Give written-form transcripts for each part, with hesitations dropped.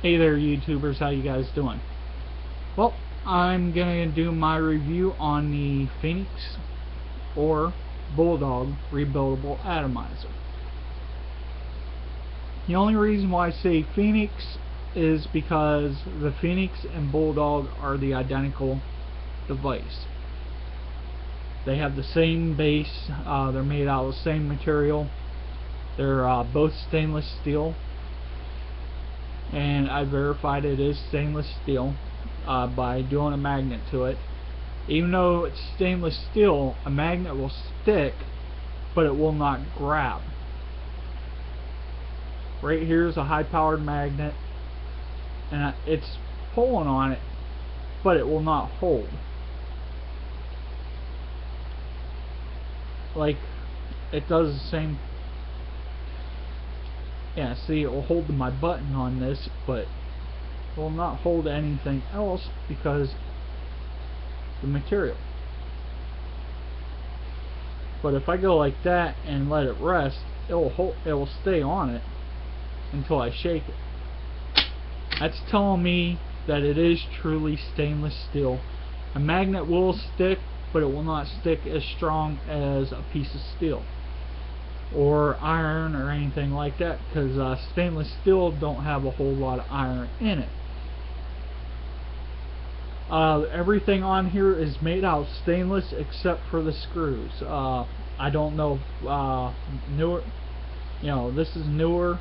Hey there YouTubers, how you guys doing? Well, I'm gonna do my review on the Phoenix or Bulldog rebuildable atomizer. The only reason why I say Phoenix is because the Phoenix and Bulldog are the identical device. They have the same base, they're made out of the same material, they're both stainless steel, and I verified it is stainless steel by doing a magnet to it. Even though it's stainless steel, a magnet will stick, but it will not grab. Right here is a high-powered magnet, and it's pulling on it, but it will not hold. Like, it does the same. Yeah, see, it will hold my button on this, but it will not hold anything else because the material. But if I go like that and let it rest, it will stay on it until I shake it. That's telling me that it is truly stainless steel. A magnet will stick, but it will not stick as strong as a piece of steel or iron or anything like that, because stainless steel don't have a whole lot of iron in it. Everything on here is made out of stainless except for the screws. I don't know if newer, this is newer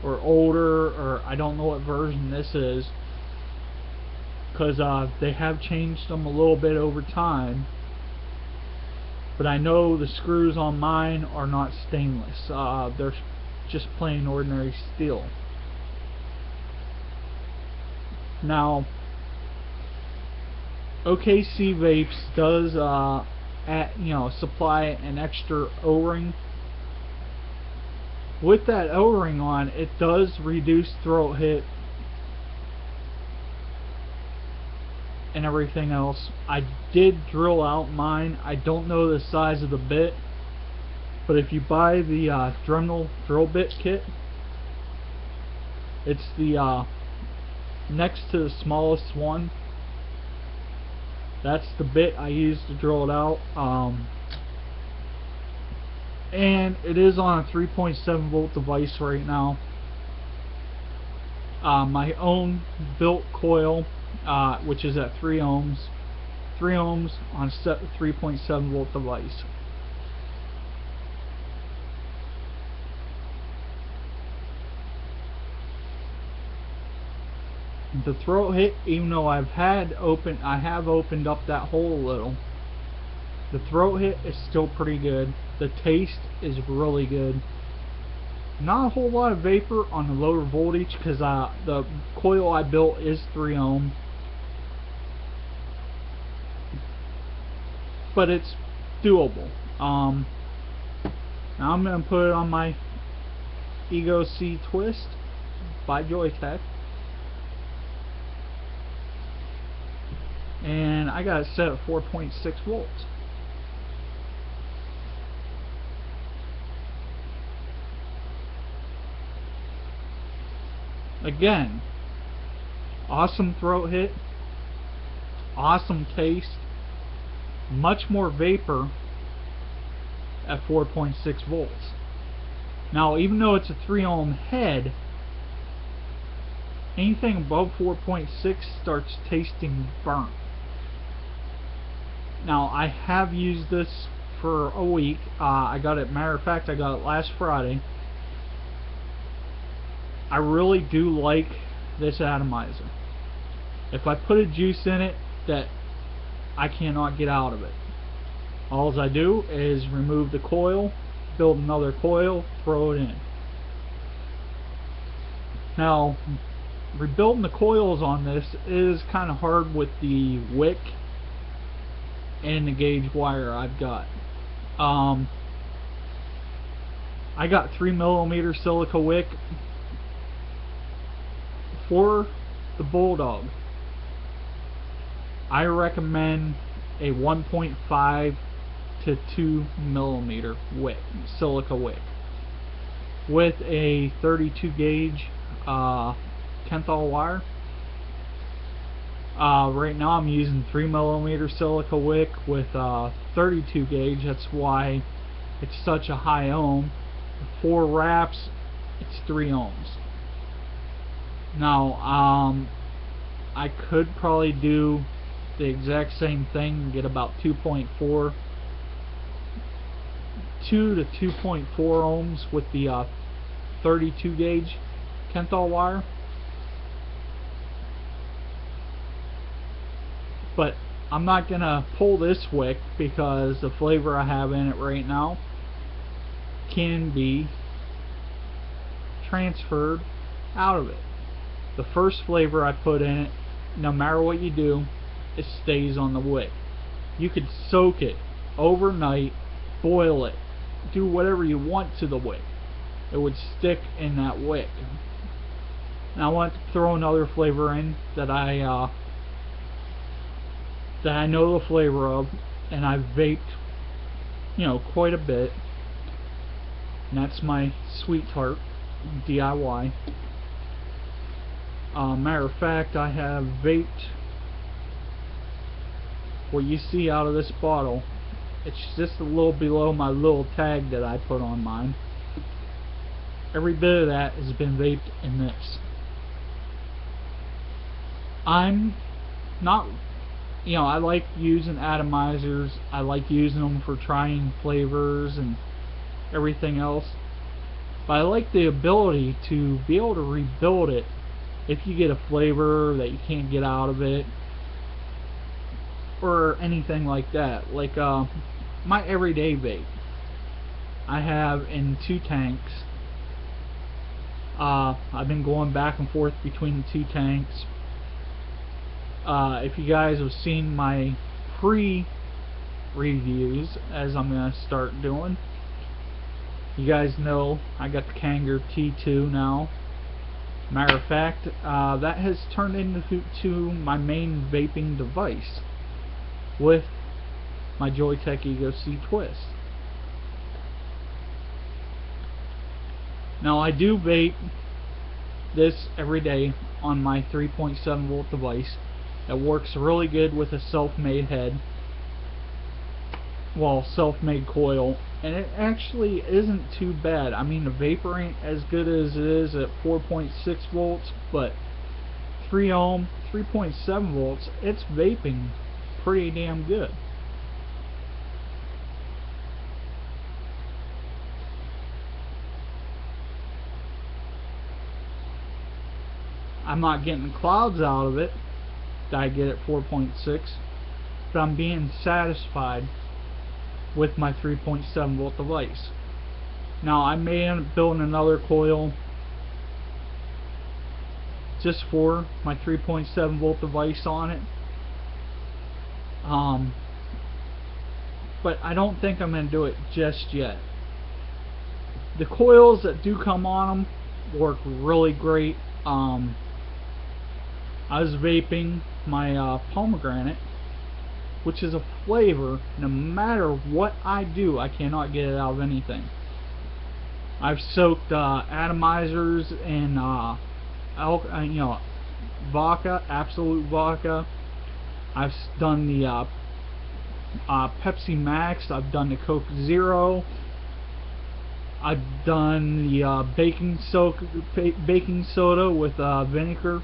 or older, or I don't know what version this is, because they have changed them a little bit over time. But I know the screws on mine are not stainless. They're just plain ordinary steel. Now, OKC Vapes does supply an extra O-ring. With that O-ring on, it does reduce throat hit and everything else. I did drill out mine. I don't know the size of the bit, but if you buy the Dremel drill bit kit, it's the next to the smallest one. That's the bit I used to drill it out, and it is on a 3.7 volt device right now. My own built coil, which is at 3 ohms on a 3.7 volt device. The throat hit, even though I have opened up that hole a little, the throat hit is still pretty good. The taste is really good. Not a whole lot of vapor on the lower voltage, because the coil I built is 3 ohm, but it's doable. Now I'm going to put it on my Ego C Twist by Joytech, and I got it set at 4.6 volts. Again, awesome throat hit, awesome taste, much more vapor at 4.6 volts. Now, even though it's a 3 ohm head, anything above 4.6 starts tasting burnt. Now, I have used this for a week. Matter of fact, I got it last Friday. I really do like this atomizer. If I put a juice in it that I cannot get out of it, all I do is remove the coil, build another coil, throw it in. Now, rebuilding the coils on this is kind of hard with the wick and the gauge wire I've got. I got 3mm silica wick. For the Bulldog, I recommend a 1.5 to 2mm wick, silica wick, with a 32 gauge Kenthal wire. Right now I'm using 3mm silica wick with 32 gauge. That's why it's such a high ohm. 4 wraps, it's 3 ohms. Now I could probably do the exact same thing and get about 2 to 2.4 ohms with the 32 gauge Kenthal wire. But I'm not gonna pull this wick because the flavor I have in it right now can be transferred out of it. The first flavor I put in it, no matter what you do, it stays on the wick. You could soak it overnight, boil it, do whatever you want to the wick. It would stick in that wick. Now I want to throw another flavor in that I know the flavor of, and I've vaped, quite a bit. And that's my Sweet Tart DIY. Matter of fact, I have vaped what you see out of this bottle. It's just a little below my little tag that I put on mine. Every bit of that has been vaped in this. I'm not, I like using atomizers. I like using them for trying flavors and everything else. But I like the ability to be able to rebuild it if you get a flavor that you can't get out of it, or anything like that. Like my everyday vape, I have in 2 tanks. I've been going back and forth between the 2 tanks. If you guys have seen my pre-reviews, as I'm going to start doing, you guys know I got the Kanger T2 now. Matter of fact, that has turned into my main vaping device with my Joytech Ego C Twist. Now I do vape this every day on my 3.7 volt device. It works really good with a self-made head, self-made coil, and it actually isn't too bad. I mean, the vapor ain't as good as it is at 4.6 volts, but 3 ohm, 3.7 volts, it's vaping pretty damn good. I'm not getting clouds out of it that I get at 4.6, but I'm being satisfied with my 3.7 volt device. Now I may end up building another coil just for my 3.7 volt device on it, but I don't think I'm going to do it just yet. The coils that do come on them work really great. I was vaping my pomegranate, which is a flavor, no matter what I do, I cannot get it out of anything. I've soaked atomizers in vodka, Absolute vodka. I've done the Pepsi Max. I've done the Coke Zero. I've done the baking soda with vinegar.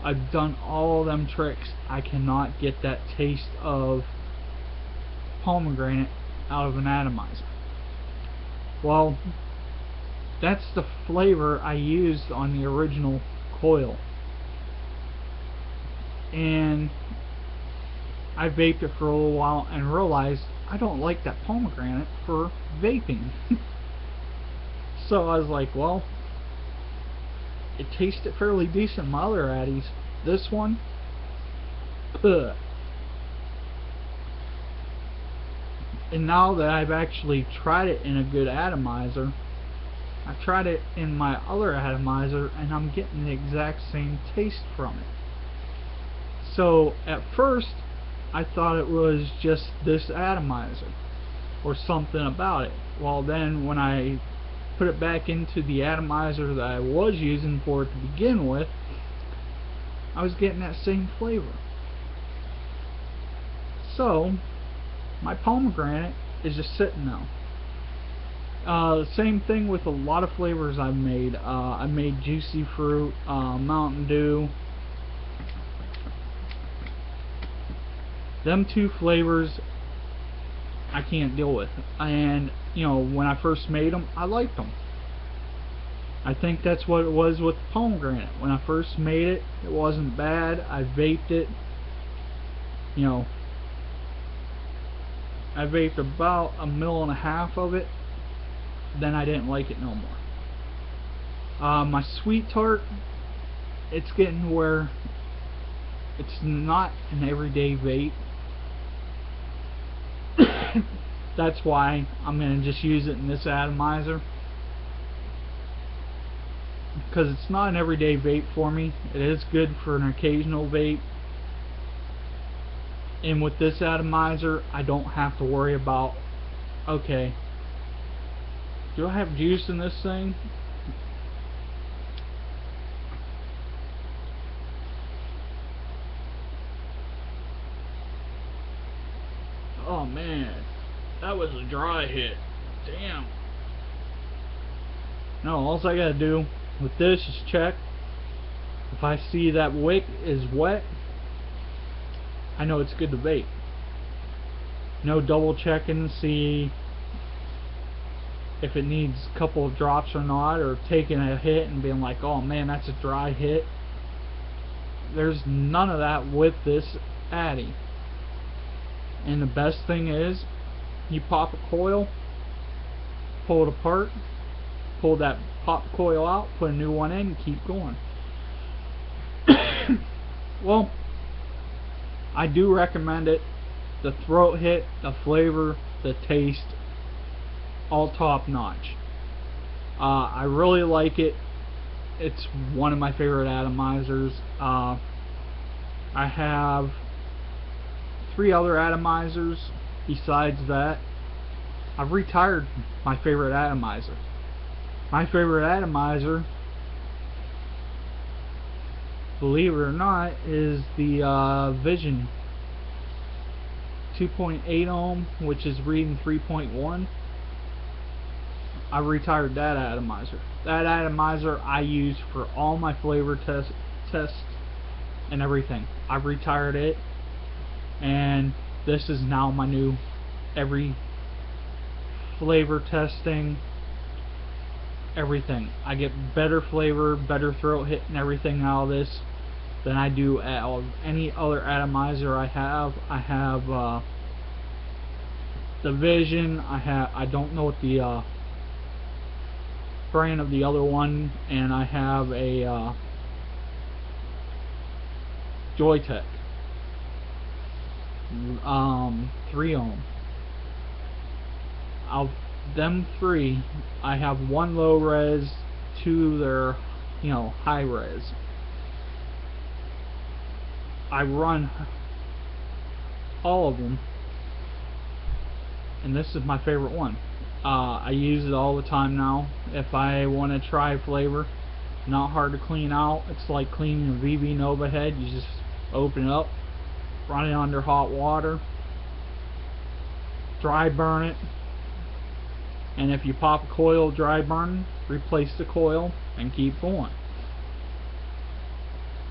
I've done all them tricks. I cannot get that taste of pomegranate out of an atomizer. Well, that's the flavor I used on the original coil, and I vaped it for a little while and realized I don't like that pomegranate for vaping. So I was like, well, it tasted fairly decent in my other addies. This one, ugh. And now that I've actually tried it in a good atomizer, I've tried it in my other atomizer, and I'm getting the exact same taste from it. So at first I thought it was just this atomizer or something about it. Well, then when I put it back into the atomizer that I was using for it to begin with, I was getting that same flavor. So my pomegranate is just sitting now. Same thing with a lot of flavors I've made. I made juicy fruit, Mountain Dew. Them two flavors I can't deal with. And you know, when I first made them, I liked them. I think that's what it was with pomegranate. When I first made it, it wasn't bad. I vaped it. You know, I vaped about 1.5 mils of it. Then I didn't like it no more. My sweet tart, it's getting where it's not an everyday vape. That's why I'm going to just use it in this atomizer, because it's not an everyday vape for me. It is good for an occasional vape. And with this atomizer, I don't have to worry about, okay, do I have juice in this thing? Oh man, that was a dry hit. Damn. No, all I gotta do with this is check. If I see that wick is wet, I know it's good to vape. No double checking to see if it needs a couple of drops or not, or taking a hit and being like, oh man, that's a dry hit. There's none of that with this Addy. And the best thing is, you pop a coil, pull it apart, pull that pop coil out, put a new one in, and keep going. Well, I do recommend it. The throat hit, the flavor, the taste, all top notch. I really like it. It's one of my favorite atomizers. I have 3 other atomizers besides that. I've retired my favorite atomizer. My favorite atomizer, believe it or not, is the Vision 2.8 ohm, which is reading 3.1. I retired that atomizer. That atomizer I use for all my flavor tests and everything. I've retired it, and this is now my new every flavor testing, everything. I get better flavor, better throat hit and everything out of this than I do at any other atomizer I have. I have the Vision. I don't know what the brand of the other one, and I have a Joytech 3 ohm. Of them 3, I have 1 low res, 2 they're, you know, high res. I run all of them, and this is my favorite one. I use it all the time now. If I want to try flavor, not hard to clean out. It's like cleaning a VV Nova head. You just open it up, run it under hot water, dry burn it, and if you pop a coil dry burn, replace the coil and keep going.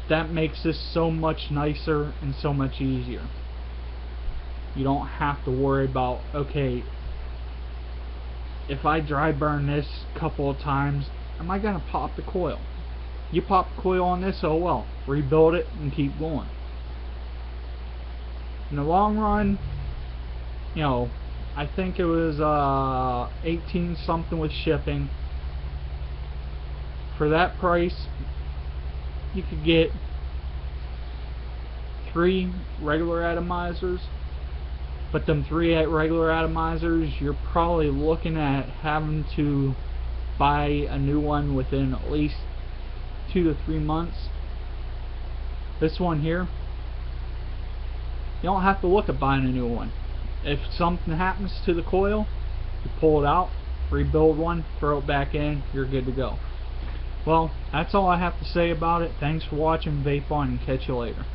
That makes this so much nicer and so much easier. You don't have to worry about, okay, if I dry burn this a couple of times, am I going to pop the coil? You pop the coil on this, oh well, rebuild it and keep going. In the long run, you know, I think it was 18 something with shipping. For that price, you could get 3 regular atomizers, but them 3 regular atomizers, you're probably looking at having to buy a new one within at least 2 to 3 months. This one here, you don't have to look at buying a new one. If something happens to the coil, you pull it out, rebuild one, throw it back in, you're good to go. Well, that's all I have to say about it. Thanks for watching Vape On, and catch you later.